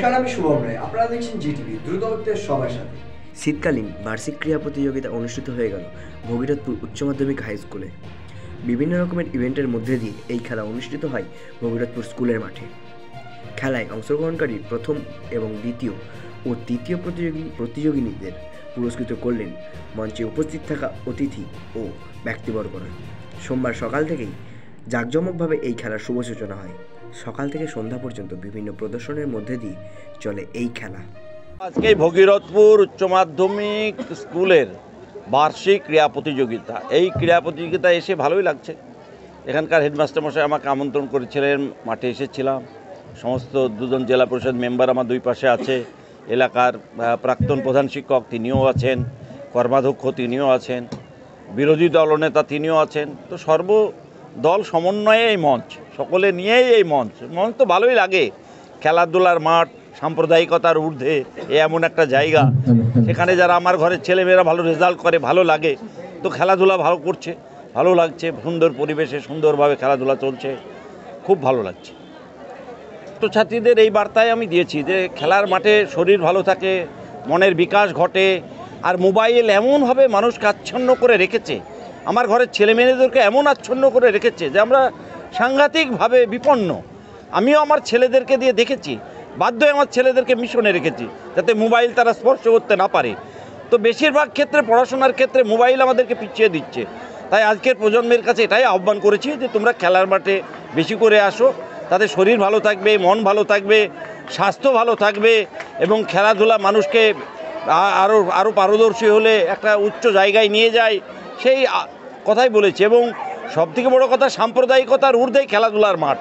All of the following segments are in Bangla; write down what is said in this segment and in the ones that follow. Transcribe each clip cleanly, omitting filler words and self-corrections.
নমস্কার, আমি শুভম রায়। আপনারা দেখছেন জিটিভি, দ্রুত হচ্ছে সবার সাথে। শীতকালীন বার্ষিক ক্রীড়া প্রতিযোগিতা অনুষ্ঠিত হয়ে গেল ভগীরথপুর উচ্চ মাধ্যমিক হাই স্কুলে। বিভিন্ন রকমের ইভেন্টের মধ্যে দিয়ে এই খেলা অনুষ্ঠিত হয় ভগীরথপুর স্কুলের মাঠে। খেলায় অংশগ্রহণকারী প্রথম এবং দ্বিতীয় ও তৃতীয় প্রতিযোগিনীদের পুরস্কৃত করলেন মঞ্চে উপস্থিত থাকা অতিথি ও ব্যক্তিবর্গরা। সোমবার সকাল থেকেই জাঁকজমকভাবে এই খেলার শুভ সূচনা হয়। সকাল থেকে সন্ধ্যা পর্যন্ত বিভিন্ন প্রদর্শনের মধ্যে দিয়ে চলে এই খেলা। আজকে ভগীরথপুর উচ্চ মাধ্যমিক স্কুলের বার্ষিক ক্রীড়া প্রতিযোগিতা। এই ক্রীড়া প্রতিযোগিতা এসে ভালোই লাগছে। এখানকার হেডমাস্টার মশাই আমাকে আমন্ত্রণ করেছিলেন, মাঠে এসেছিলাম। সমস্ত দুজন জেলা পরিষদ মেম্বার আমার দুই পাশে আছে, এলাকার প্রাক্তন প্রধান শিক্ষক তিনিও আছেন, কর্মাধ্যক্ষ তিনিও আছেন, বিরোধী দলনেতা তিনিও আছেন। তো সর্বদল সমন্বয়ে এই মঞ্চ, সকলে নিয়েই এই মঞ্চ তো ভালোই লাগে। খেলাধুলার মাঠ, সাম্প্রদায়িকতার ঊর্ধ্বে এমন একটা জায়গা, সেখানে যারা আমার ঘরের ছেলেমেয়েরা ভালো রেজাল্ট করে, ভালো লাগে। তো খেলাধুলা ভালো করছে, ভালো লাগছে। সুন্দর পরিবেশে সুন্দরভাবে খেলাধুলা চলছে, খুব ভালো লাগছে। ছাত্রছাত্রীদের এই বার্তায় আমি দিয়েছি যে খেলার মাঠে শরীর ভালো থাকে, মনের বিকাশ ঘটে। আর মোবাইল এমনভাবে মানুষকে আচ্ছন্ন করে রেখেছে, আমার ঘরের ছেলেমেয়েদেরকে এমন আচ্ছন্ন করে রেখেছে যে আমরা সাংঘাতিকভাবে বিপন্ন। আমিও আমার ছেলেদেরকে দিয়ে দেখেছি, বাধ্য হয়ে আমার ছেলেদেরকে মিশনে রেখেছি যাতে মোবাইল তারা স্পর্শ করতে না পারে। তো বেশিরভাগ ক্ষেত্রে পড়াশোনার ক্ষেত্রে মোবাইল আমাদেরকে পিছিয়ে দিচ্ছে। তাই আজকের প্রজন্মের কাছে এটাই আহ্বান করেছি যে তোমরা খেলার মাঠে বেশি করে আসো, তাদের শরীর ভালো থাকবে, মন ভালো থাকবে, স্বাস্থ্য ভালো থাকবে এবং খেলাধুলা মানুষকে আরও পারদর্শী হলে একটা উচ্চ জায়গায় নিয়ে যায়, সেই কথাই বলেছি। এবং সবথেকে বড় কথা, সাম্প্রদায়িকতার ঊর্ধ্বেই খেলাধুলার মাঠ।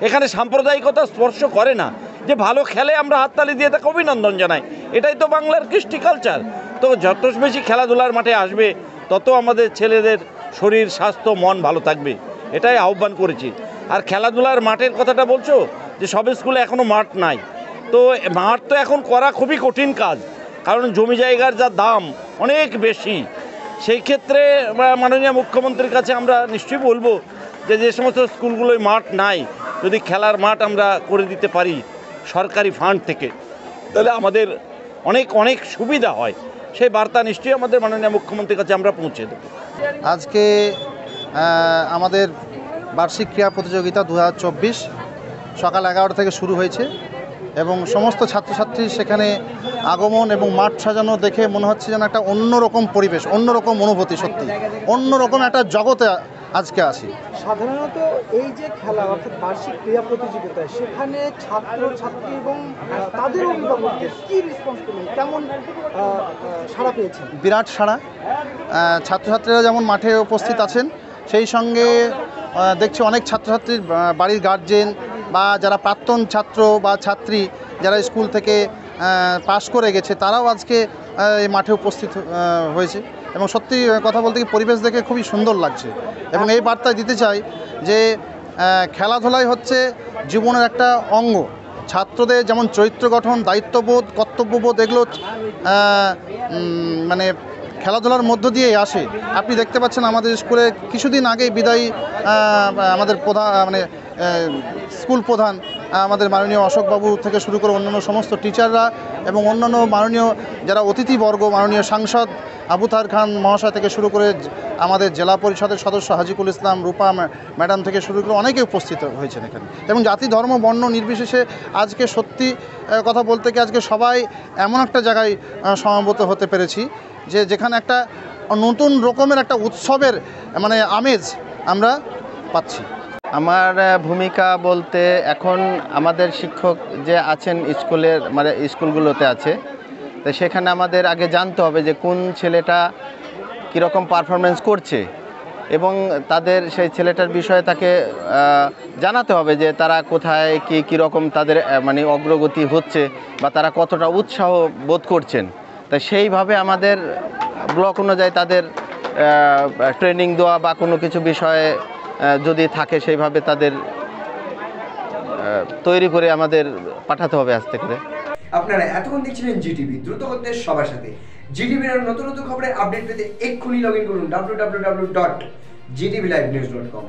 এখানে সাম্প্রদায়িকতা স্পর্শ করে না। যে ভালো খেলে আমরা হাততালি দিয়ে তাকে অভিনন্দন জানাই, এটাই তো বাংলার কৃষ্টি কালচার। তো যত বেশি খেলাধুলার মাঠে আসবে তত আমাদের ছেলেদের শরীর, স্বাস্থ্য, মন ভালো থাকবে, এটাই আহ্বান করেছি। আর খেলাধুলার মাঠের কথাটা বলছো যে সব স্কুলে এখনও মাঠ নাই, তো মাঠ তো এখন করা খুবই কঠিন কাজ, কারণ জমি জায়গার যা দাম অনেক বেশি। সেই ক্ষেত্রে মাননীয় মুখ্যমন্ত্রীর কাছে আমরা নিশ্চয়ই বলবো যে সমস্ত স্কুলগুলোয় মাঠ নাই, যদি খেলার মাঠ আমরা করে দিতে পারি সরকারি ফান্ড থেকে, তাহলে আমাদের অনেক অনেক সুবিধা হয়। সেই বার্তা নিশ্চয়ই আমাদের মাননীয় মুখ্যমন্ত্রীর কাছে আমরা পৌঁছে দেব। আজকে আমাদের বার্ষিক ক্রীড়া প্রতিযোগিতা 2024 সকাল 11টা থেকে শুরু হয়েছে এবং সমস্ত ছাত্রছাত্রী সেখানে আগমন এবং মাঠ সাজানো দেখে মনে হচ্ছে যেন একটা অন্যরকম পরিবেশ, অন্যরকম অনুভূতি। সত্যি অন্যরকম একটা জগতে আজকে আসি। সাধারণত এই যে খেলা অর্থাৎ বার্ষিক ক্রীড়া প্রতিযোগিতা, সেখানে ছাত্রছাত্রী এবং তাদের অভিভাবকদের কী রেসপন্স করলেন, কেমন সাড়া পেয়েছেন? বিরাট সাড়া। ছাত্রছাত্রীরা যেমন মাঠে উপস্থিত আছেন, সেই সঙ্গে দেখছি অনেক ছাত্রছাত্রীর বাড়ির গার্জেন বা যারা প্রাক্তন ছাত্র বা ছাত্রী যারা স্কুল থেকে পাশ করে গেছে, তারাও আজকে এই মাঠে উপস্থিত হয়েছে এবং সত্যি কথা বলতে কি পরিবেশ দেখে খুবই সুন্দর লাগছে। এবং এই বার্তা দিতে চাই যে খেলাধুলাই হচ্ছে জীবনের একটা অঙ্গ। ছাত্রদের যেমন চরিত্র গঠন, দায়িত্ববোধ, কর্তব্যবোধ, এগুলো মানে খেলাধুলার মধ্য দিয়েই আসে। আপনি দেখতে পাচ্ছেন আমাদের স্কুলে কিছুদিন আগেই বিদায়ী আমাদের স্কুল প্রধান আমাদের মাননীয় অশোকবাবু থেকে শুরু করে অন্যান্য সমস্ত টিচাররা এবং অন্যান্য মাননীয় যারা অতিথিবর্গ, মাননীয় সাংসদ আবু তাহের খান মহাশয় থেকে শুরু করে আমাদের জেলা পরিষদের সদস্য হাজিকুল ইসলাম রূপা ম্যাডাম থেকে শুরু করে অনেকে উপস্থিত হয়েছেন এখানে। এবং জাতি, ধর্ম, বর্ণ নির্বিশেষে আজকে সত্যি কথা বলতে কি আজকে সবাই এমন একটা জায়গায় সমবেত হতে পেরেছি যেখানে একটা নতুন রকমের একটা উৎসবের আমেজ আমরা পাচ্ছি। আমার ভূমিকা বলতে, এখন আমাদের শিক্ষক যে আছেন স্কুলগুলোতে আছে, তো সেখানে আমাদের আগে জানতে হবে যে কোন ছেলেটা কীরকম পারফরমেন্স করছে এবং তাদের সেই ছেলেটার বিষয়ে তাকে জানাতে হবে যে তারা কোথায় কীরকম তাদের অগ্রগতি হচ্ছে বা তারা কতটা উৎসাহ বোধ করছেন। তাই সেইভাবে আমাদের ব্লক অনুযায়ী তাদের ট্রেনিং দেওয়া বা কোনো কিছু বিষয়ে যদি থাকে সেইভাবে তাদের তৈরি করে আমাদের পাঠাতে হবে আস্তে করে। আপনারা এতক্ষণ দেখছিলেন জিটিভি, দ্রুত হচ্ছে সবার সাথে। জিটিভির নতুন নতুন খবরের আপডেট পেতে এক্ষুনি লগ ইন করুন www.gtvlivenews.com।